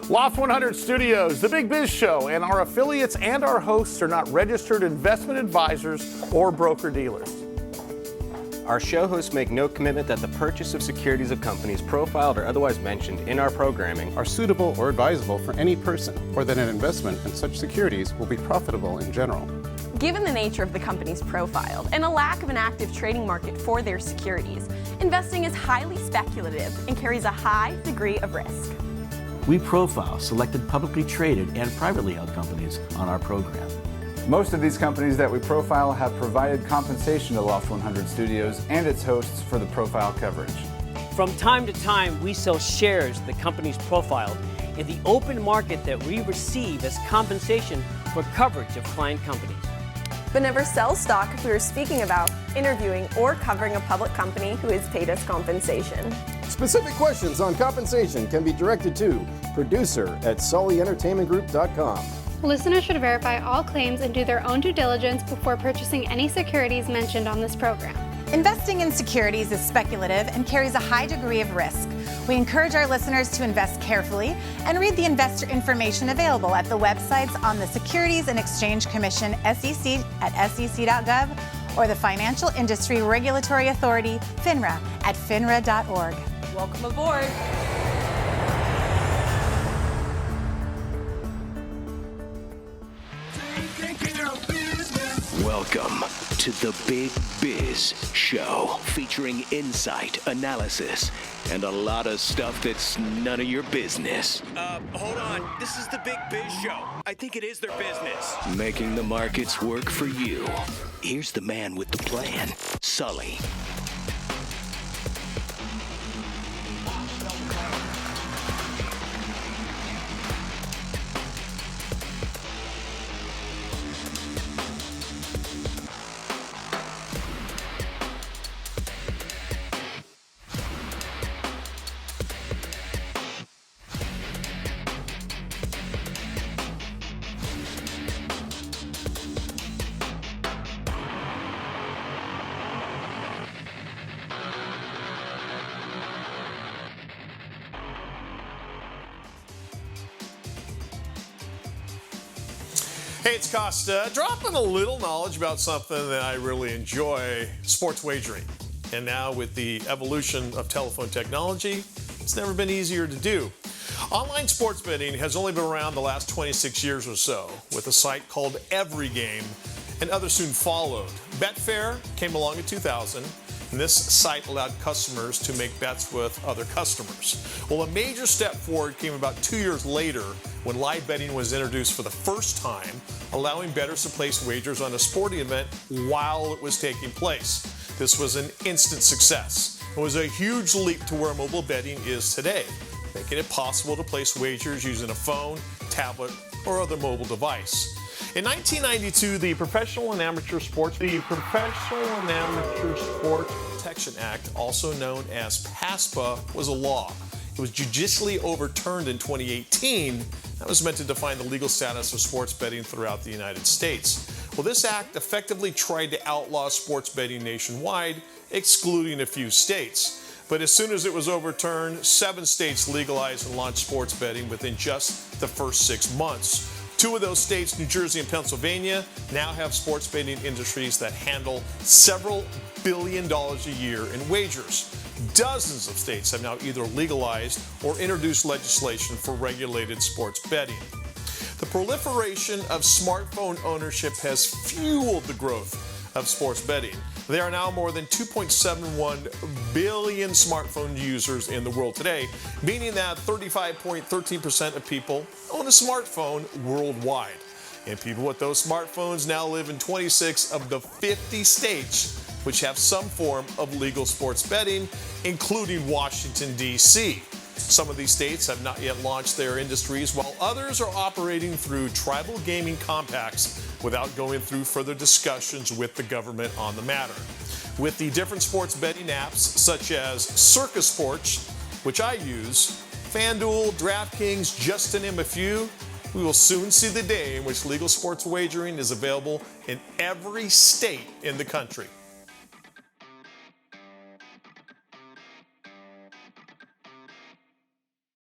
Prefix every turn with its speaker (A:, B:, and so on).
A: Loft 100 Studios, the Big Biz Show, and our affiliates and our hosts are not registered investment advisors or broker-dealers.
B: Our show hosts make no commitment that the purchase of securities of companies profiled or otherwise mentioned in our programming
C: are suitable or advisable for any person, or that an investment in such securities will be profitable in general.
D: Given the nature of the companies profiled and a lack of an active trading market for their securities, investing is highly speculative and carries a high degree of risk.
E: We profile selected publicly traded and privately held companies on our program.
F: Most of these companies that we profile have provided compensation to Loft 100 Studios and its hosts for the profile coverage.
G: From time to time, we sell shares of the companies profiled in the open market that we receive as compensation for coverage of client companies.
D: But never sell stock if we are speaking about, interviewing, or covering a public company who has paid us compensation.
H: Specific questions on compensation can be directed to producer@sullyentertainmentgroup.com.
I: Listeners should verify all claims and do their own due diligence before purchasing any securities mentioned on this program.
J: Investing in securities is speculative and carries a high degree of risk. We encourage our listeners to invest carefully and read the investor information available at the websites on the Securities and Exchange Commission, SEC at sec.gov, or the Financial Industry Regulatory Authority, FINRA, at finra.org.
D: Welcome aboard.
K: Welcome to the Big Biz Show, featuring insight, analysis, and a lot of stuff that's none of your business.
L: Hold on. This is the Big Biz Show. I think it is their business.
K: Making the markets work for you. Here's the man with the plan, Sully.
M: Hey, it's Costa, dropping a little knowledge about something that I really enjoy, sports wagering. And now with the evolution of telephone technology, it's never been easier to do. Online sports betting has only been around the last 26 years or so, with a site called Everygame, and others soon followed. BetFair came along in 2000, and this site allowed customers to make bets with other customers. Well, a major step forward came about 2 years later when live betting was introduced for the first time, allowing bettors to place wagers on a sporting event while it was taking place. This was an instant success. It was a huge leap to where mobile betting is today, making it possible to place wagers using a phone, tablet, or other mobile device. In 1992, the Professional and Amateur Sports Protection Act, also known as PASPA, was a law. It was judicially overturned in 2018. That was meant to define the legal status of sports betting throughout the United States. Well, this act effectively tried to outlaw sports betting nationwide, excluding a few states. But as soon as it was overturned, 7 states legalized and launched sports betting within just the first 6 months. 2 of those states, New Jersey and Pennsylvania, now have sports betting industries that handle several $billions a year in wagers. Dozens of states have now either legalized or introduced legislation for regulated sports betting. The proliferation of smartphone ownership has fueled the growth of sports betting. There are now more than 2.71 billion smartphone users in the world today, meaning that 35.13% of people own a smartphone worldwide. And people with those smartphones now live in 26 of the 50 states which have some form of legal sports betting, including Washington, D.C. Some of these states have not yet launched their industries, while others are operating through tribal gaming compacts without going through further discussions with the government on the matter. With the different sports betting apps, such as Circus Sports, which I use, FanDuel, DraftKings, just to name a few, we will soon see the day in which legal sports wagering is available in every state in the country.